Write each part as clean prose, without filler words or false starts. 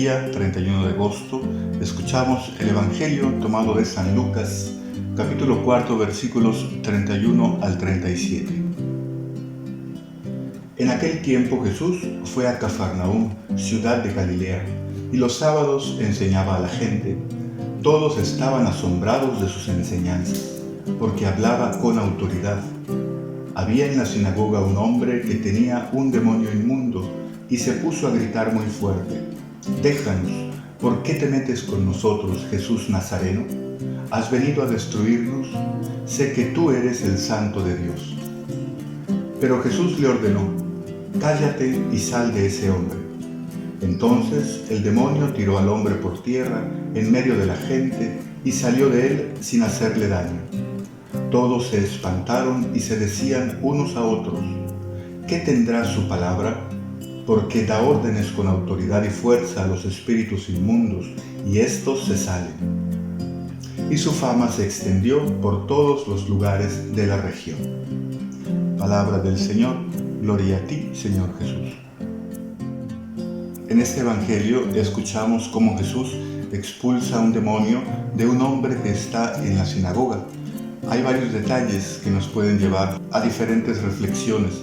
día 31 de agosto, escuchamos el Evangelio tomado de San Lucas, capítulo 4, versículos 31 al 37. En aquel tiempo Jesús fue a Cafarnaúm, ciudad de Galilea, y los sábados enseñaba a la gente. Todos estaban asombrados de sus enseñanzas, porque hablaba con autoridad. Había en la sinagoga un hombre que tenía un demonio inmundo, y se puso a gritar muy fuerte: «Déjanos, ¿por qué te metes con nosotros, Jesús Nazareno? ¿Has venido a destruirnos? Sé que tú eres el Santo de Dios». Pero Jesús le ordenó: «Cállate y sal de ese hombre». Entonces el demonio tiró al hombre por tierra en medio de la gente y salió de él sin hacerle daño. Todos se espantaron y se decían unos a otros: «¿Qué tendrá su palabra? Porque da órdenes con autoridad y fuerza a los espíritus inmundos, y éstos se salen». Y su fama se extendió por todos los lugares de la región. Palabra del Señor, gloria a ti, Señor Jesús. En este Evangelio escuchamos cómo Jesús expulsa un demonio de un hombre que está en la sinagoga. Hay varios detalles que nos pueden llevar a diferentes reflexiones.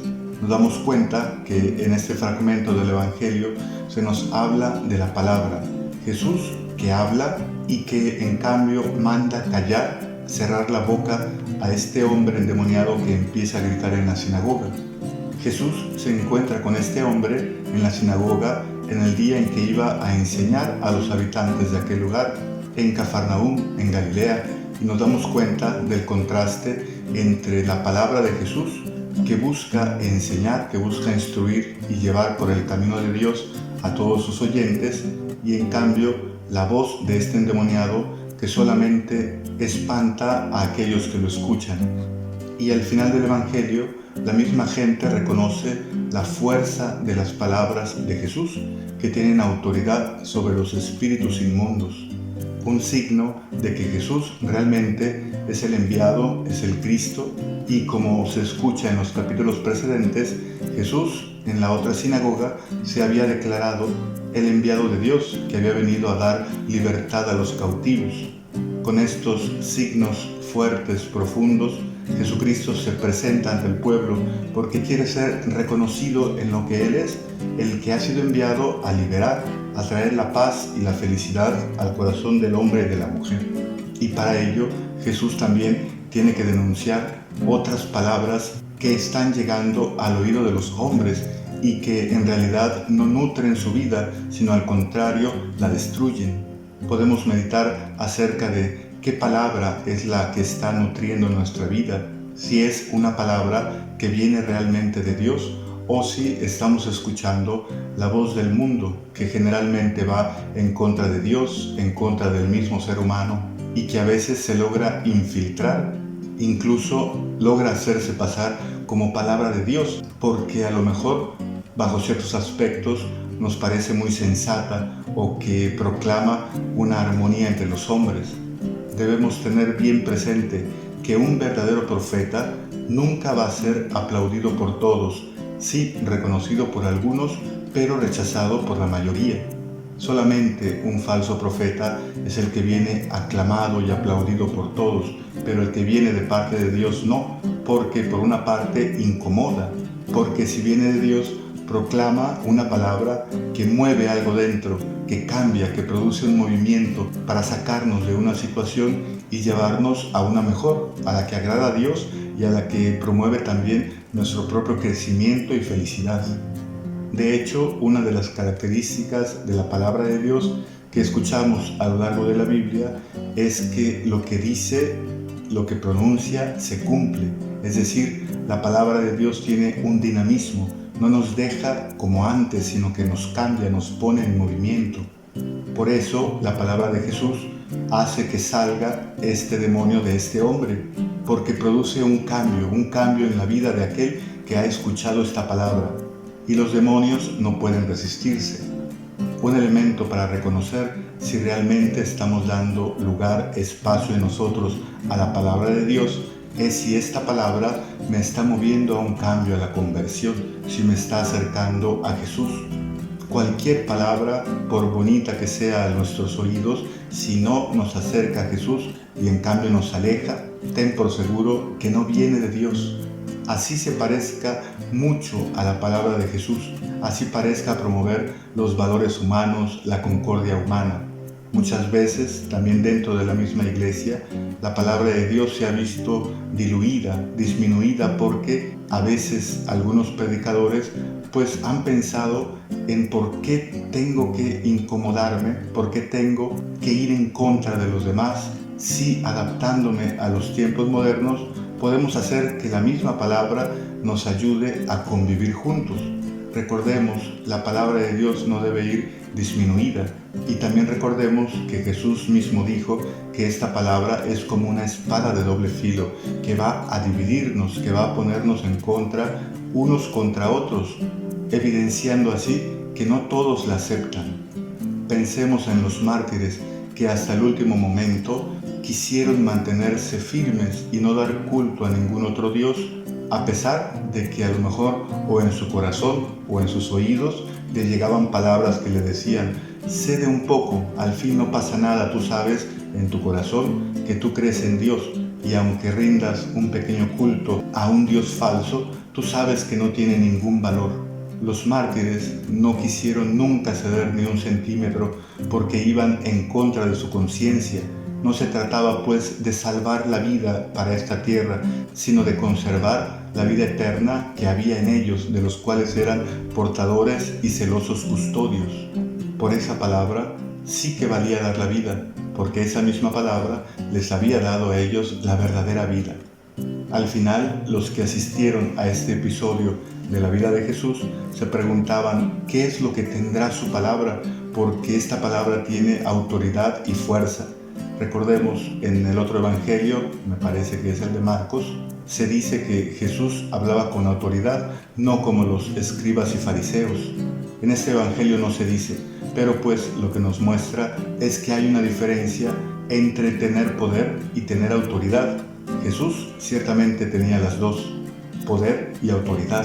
Nos damos cuenta que en este fragmento del Evangelio se nos habla de la palabra. Jesús que habla y que en cambio manda callar, cerrar la boca a este hombre endemoniado que empieza a gritar en la sinagoga. Jesús se encuentra con este hombre en la sinagoga en el día en que iba a enseñar a los habitantes de aquel lugar, en Cafarnaúm, en Galilea, y nos damos cuenta del contraste entre la palabra de Jesús, que busca enseñar, que busca instruir y llevar por el camino de Dios a todos sus oyentes, y en cambio la voz de este endemoniado que solamente espanta a aquellos que lo escuchan. Y al final del Evangelio, la misma gente reconoce la fuerza de las palabras de Jesús, que tienen autoridad sobre los espíritus inmundos. Un signo de que Jesús realmente es el enviado, es el Cristo, y como se escucha en los capítulos precedentes, Jesús en la otra sinagoga se había declarado el enviado de Dios, que había venido a dar libertad a los cautivos. Con estos signos fuertes, profundos, Jesucristo se presenta ante el pueblo porque quiere ser reconocido en lo que Él es, el que ha sido enviado a liberar, a traer la paz y la felicidad al corazón del hombre y de la mujer. Y para ello Jesús también tiene que denunciar otras palabras que están llegando al oído de los hombres y que en realidad no nutren su vida, sino al contrario, la destruyen. Podemos meditar acerca de qué palabra es la que está nutriendo nuestra vida, si es una palabra que viene realmente de Dios o si estamos escuchando la voz del mundo, que generalmente va en contra de Dios, en contra del mismo ser humano, y que a veces se logra infiltrar, incluso logra hacerse pasar como palabra de Dios, porque a lo mejor bajo ciertos aspectos nos parece muy sensata o que proclama una armonía entre los hombres. Debemos tener bien presente que un verdadero profeta nunca va a ser aplaudido por todos, sí reconocido por algunos, pero rechazado por la mayoría. Solamente un falso profeta es el que viene aclamado y aplaudido por todos, pero el que viene de parte de Dios no, porque por una parte incomoda, porque si viene de Dios proclama una palabra que mueve algo dentro, que cambia, que produce un movimiento para sacarnos de una situación y llevarnos a una mejor, a la que agrada a Dios y a la que promueve también nuestro propio crecimiento y felicidad. De hecho, una de las características de la palabra de Dios que escuchamos a lo largo de la Biblia es que lo que dice, lo que pronuncia, se cumple. Es decir, la palabra de Dios tiene un dinamismo. No nos deja como antes, sino que nos cambia, nos pone en movimiento. Por eso la palabra de Jesús hace que salga este demonio de este hombre, porque produce un cambio en la vida de aquel que ha escuchado esta palabra, y los demonios no pueden resistirse. Un elemento para reconocer si realmente estamos dando lugar, espacio en nosotros a la palabra de Dios es si esta palabra me está moviendo a un cambio, a la conversión, si me está acercando a Jesús. Cualquier palabra, por bonita que sea a nuestros oídos, si no nos acerca a Jesús y en cambio nos aleja, ten por seguro que no viene de Dios. Así se parezca mucho a la palabra de Jesús, así parezca promover los valores humanos, la concordia humana. Muchas veces, también dentro de la misma iglesia, la palabra de Dios se ha visto diluida, disminuida, porque a veces algunos predicadores pues han pensado en por qué tengo que incomodarme, por qué tengo que ir en contra de los demás, si adaptándome a los tiempos modernos podemos hacer que la misma palabra nos ayude a convivir juntos. Recordemos, la palabra de Dios no debe ir disminuida, y también recordemos que Jesús mismo dijo que esta palabra es como una espada de doble filo, que va a dividirnos, que va a ponernos en contra unos contra otros, evidenciando así que no todos la aceptan. Pensemos en los mártires que hasta el último momento quisieron mantenerse firmes y no dar culto a ningún otro Dios, a pesar de que a lo mejor o en su corazón o en sus oídos le llegaban palabras que le decían: cede un poco, al fin no pasa nada, tú sabes en tu corazón que tú crees en Dios, y aunque rindas un pequeño culto a un Dios falso, tú sabes que no tiene ningún valor. Los mártires no quisieron nunca ceder ni un centímetro porque iban en contra de su conciencia. No se trataba pues de salvar la vida para esta tierra, sino de conservar la vida eterna que había en ellos, de los cuales eran portadores y celosos custodios. Por esa palabra sí que valía dar la vida, porque esa misma palabra les había dado a ellos la verdadera vida. Al final, los que asistieron a este episodio de la vida de Jesús se preguntaban qué es lo que tendrá su palabra, porque esta palabra tiene autoridad y fuerza. Recordemos, en el otro evangelio, me parece que es el de Marcos, se dice que Jesús hablaba con autoridad, no como los escribas y fariseos. En este evangelio no se dice, pero pues lo que nos muestra es que hay una diferencia entre tener poder y tener autoridad. Jesús ciertamente tenía las dos, poder y autoridad.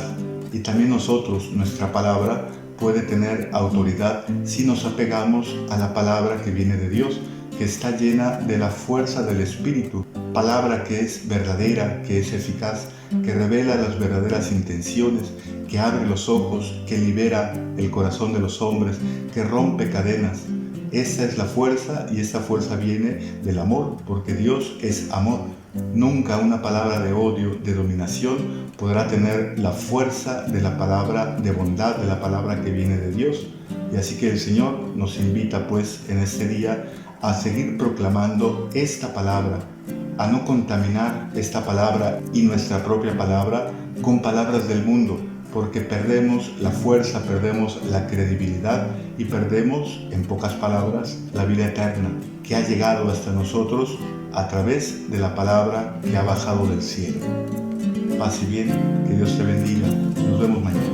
Y también nosotros, nuestra palabra puede tener autoridad si nos apegamos a la palabra que viene de Dios, que está llena de la fuerza del Espíritu, palabra que es verdadera, que es eficaz, que revela las verdaderas intenciones, que abre los ojos, que libera el corazón de los hombres, que rompe cadenas. Esa es la fuerza, y esa fuerza viene del amor, porque Dios es amor. Nunca una palabra de odio, de dominación, podrá tener la fuerza de la palabra de bondad, de la palabra que viene de Dios. Y así que el Señor nos invita pues en este día a seguir proclamando esta palabra, a no contaminar esta palabra y nuestra propia palabra con palabras del mundo, porque perdemos la fuerza, perdemos la credibilidad y perdemos, en pocas palabras, la vida eterna que ha llegado hasta nosotros a través de la palabra que ha bajado del cielo. Paz y bien, que Dios te bendiga. Nos vemos mañana.